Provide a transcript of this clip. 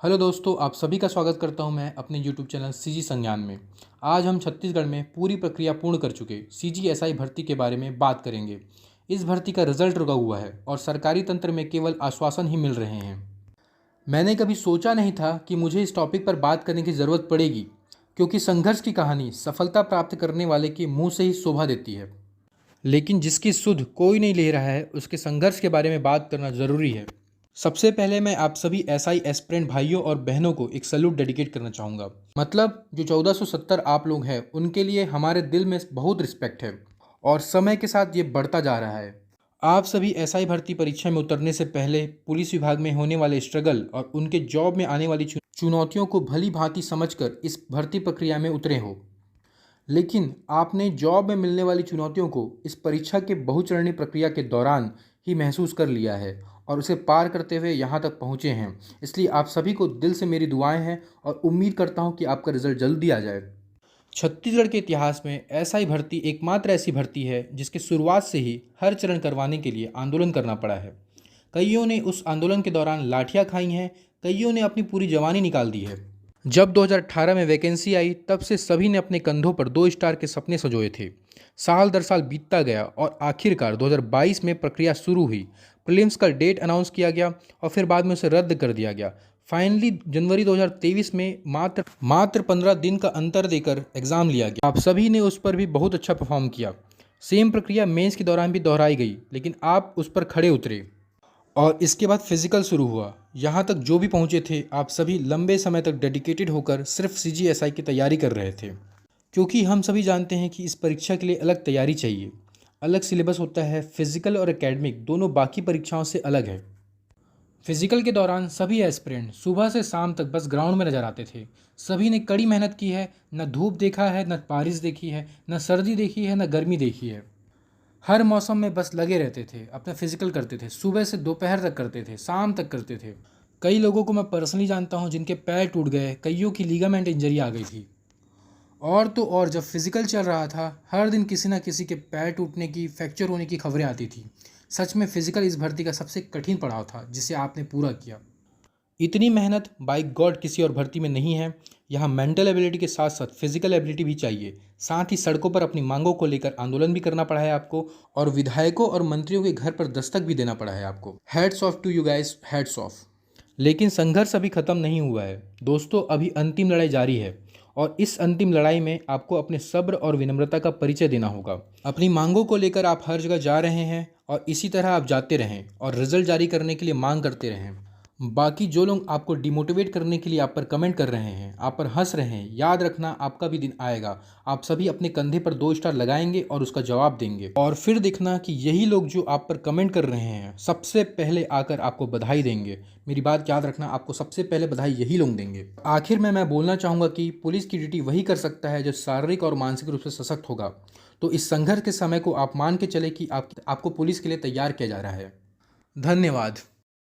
Hello दोस्तों, आप सभी का स्वागत करता हूं मैं अपने यूट्यूब चैनल सीजी संज्ञान में। आज हम छत्तीसगढ़ में पूरी प्रक्रिया पूर्ण कर चुके सीजीएसआई भर्ती के बारे में बात करेंगे। इस भर्ती का रिजल्ट रुका हुआ है और सरकारी तंत्र में केवल आश्वासन ही मिल रहे हैं। मैंने कभी सोचा नहीं था कि मुझे इस टॉपिक पर बात करने की ज़रूरत पड़ेगी, क्योंकि संघर्ष की कहानी सफलता प्राप्त करने वाले के मुंह से ही शोभा देती है। लेकिन जिसकी सुध कोई नहीं ले रहा है, उसके संघर्ष के बारे में बात करना ज़रूरी है। सबसे पहले मैं आप सभी एसआई एस्पिरेंट भाइयों और बहनों को एक सैल्यूट डेडिकेट करना चाहूँगा। मतलब जो 1470 आप लोग हैं, उनके लिए हमारे दिल में बहुत रिस्पेक्ट है और समय के साथ ये बढ़ता जा रहा है। आप सभी एसआई भर्ती परीक्षा में उतरने से पहले पुलिस विभाग में होने वाले स्ट्रगल और उनके जॉब में आने वाली चुनौतियों को भली भांति समझकर इस भर्ती प्रक्रिया में उतरे हो। लेकिन आपने जॉब में मिलने वाली चुनौतियों को इस परीक्षा के बहुचरणीय प्रक्रिया के दौरान ही महसूस कर लिया है और उसे पार करते हुए यहाँ तक पहुँचे हैं। इसलिए आप सभी को दिल से मेरी दुआएं हैं और उम्मीद करता हूँ कि आपका रिजल्ट जल्दी आ जाए। छत्तीसगढ़ के इतिहास में एसआई भर्ती एकमात्र ऐसी भर्ती है जिसके शुरुआत से ही हर चरण करवाने के लिए आंदोलन करना पड़ा है। कईयों ने उस आंदोलन के दौरान लाठियाँ खाई हैं, कईयों ने अपनी पूरी जवानी निकाल दी है। जब 2018 में वैकेंसी आई, तब से सभी ने अपने कंधों पर 2 स्टार के सपने संजोए थे। साल दर साल बीतता गया और आखिरकार 2022 में प्रक्रिया शुरू हुई। प्रीलिम्स का डेट अनाउंस किया गया और फिर बाद में उसे रद्द कर दिया गया। फाइनली जनवरी 2023 में मात्र 15 दिन का अंतर देकर एग्ज़ाम लिया गया। आप सभी ने उस पर भी बहुत अच्छा परफॉर्म किया। सेम प्रक्रिया मेंस के दौरान भी दोहराई गई, लेकिन आप उस पर खड़े उतरे और इसके बाद फिजिकल शुरू हुआ। यहाँ तक जो भी पहुँचे थे, आप सभी लंबे समय तक डेडिकेटेड होकर सिर्फ सीजीएसआई की तैयारी कर रहे थे, क्योंकि हम सभी जानते हैं कि इस परीक्षा के लिए अलग तैयारी चाहिए, अलग सिलेबस होता है। फिजिकल और एकेडमिक दोनों बाकी परीक्षाओं से अलग है। फिजिकल के दौरान सभी एस्पिरेंट सुबह से शाम तक बस ग्राउंड में नजर आते थे। सभी ने कड़ी मेहनत की है, न धूप देखा है, न बारिश देखी है, न सर्दी देखी है, न गर्मी देखी है। हर मौसम में बस लगे रहते थे, अपना फिजिकल करते थे, सुबह से दोपहर तक करते थे, शाम तक करते थे। कई लोगों को मैं पर्सनली जानता हूँ जिनके पैर टूट गए, कईयों की लीगामेंट इंजरी आ गई थी। और तो और जब फिजिकल चल रहा था, हर दिन किसी न किसी के पैर टूटने की, फ्रैक्चर होने की खबरें आती थी। सच में फिजिकल इस भर्ती का सबसे कठिन पड़ाव था जिसे आपने पूरा किया। इतनी मेहनत बाय गॉड किसी और भर्ती में नहीं है। यहाँ मेंटल एबिलिटी के साथ साथ फिजिकल एबिलिटी भी चाहिए। साथ ही सड़कों पर अपनी मांगों को लेकर आंदोलन भी करना पड़ा है आपको, और विधायकों और मंत्रियों के घर पर दस्तक भी देना पड़ा है आपको। Hats off to you guys, hats off. लेकिन संघर्ष अभी खत्म नहीं हुआ है दोस्तों, अभी अंतिम लड़ाई जारी है और इस अंतिम लड़ाई में आपको अपने सब्र और विनम्रता का परिचय देना होगा। अपनी मांगों को लेकर आप हर जगह जा रहे हैं और इसी तरह आप जाते रहें और रिजल्ट जारी करने के लिए मांग करते रहें। बाकी जो लोग आपको डिमोटिवेट करने के लिए आप पर कमेंट कर रहे हैं, आप पर हंस रहे हैं, याद रखना आपका भी दिन आएगा। आप सभी अपने कंधे पर 2 स्टार लगाएंगे और उसका जवाब देंगे, और फिर देखना कि यही लोग जो आप पर कमेंट कर रहे हैं सबसे पहले आकर आपको बधाई देंगे। मेरी बात याद रखना, आपको सबसे पहले बधाई यही लोग देंगे। आखिर में मैं बोलना चाहूँगा कि पुलिस की ड्यूटी वही कर सकता है जो शारीरिक और मानसिक रूप से सशक्त होगा। तो इस संघर्ष के समय को आप मान के चले कि आपको पुलिस के लिए तैयार किया जा रहा है। धन्यवाद।